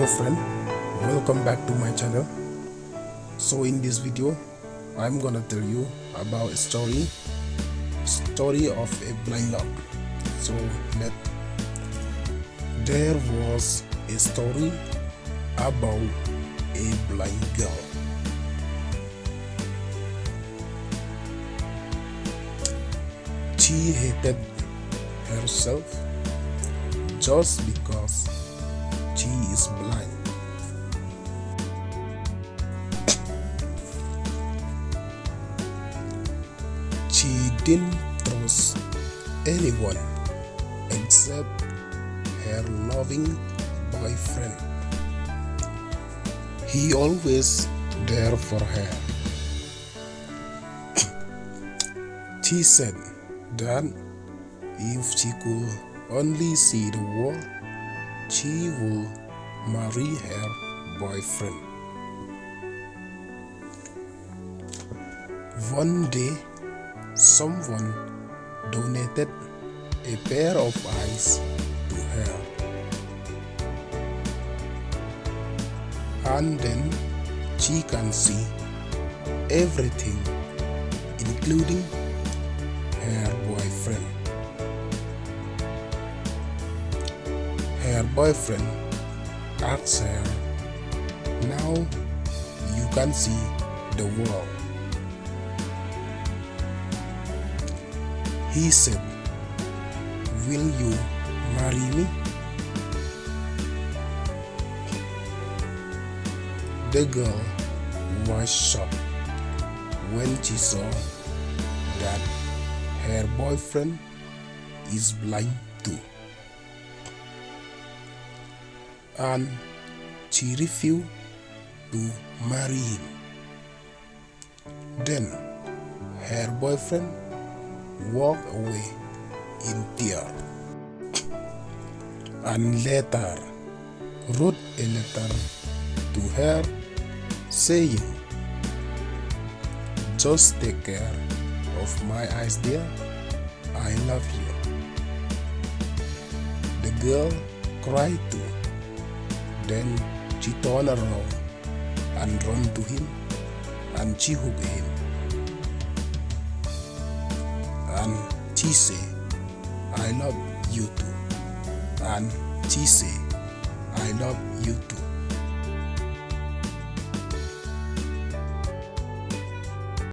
Hello friend, welcome back to my channel. So in this video I'm gonna tell you about a story of a blind dog. So there was a story about a blind girl. She hated herself just because she is blind. She didn't trust anyone except her loving boyfriend. He always there for her. She said that if she could only see the world, she will marry her boyfriend. One day, someone donated a pair of eyes to her, and then she can see everything, including her boyfriend. Her boyfriend asked her, "Now you can see the world." He said, "Will you marry me?" The girl was shocked when she saw that her boyfriend is blind too, and she refused to marry him. Then her boyfriend walked away in tears and later wrote a letter to her saying, "Just take care of my eyes, dear. I love you." The girl cried too. Then she turned around and ran to him and she hugged him. And she said, "I love you too." And she said, "I love you too."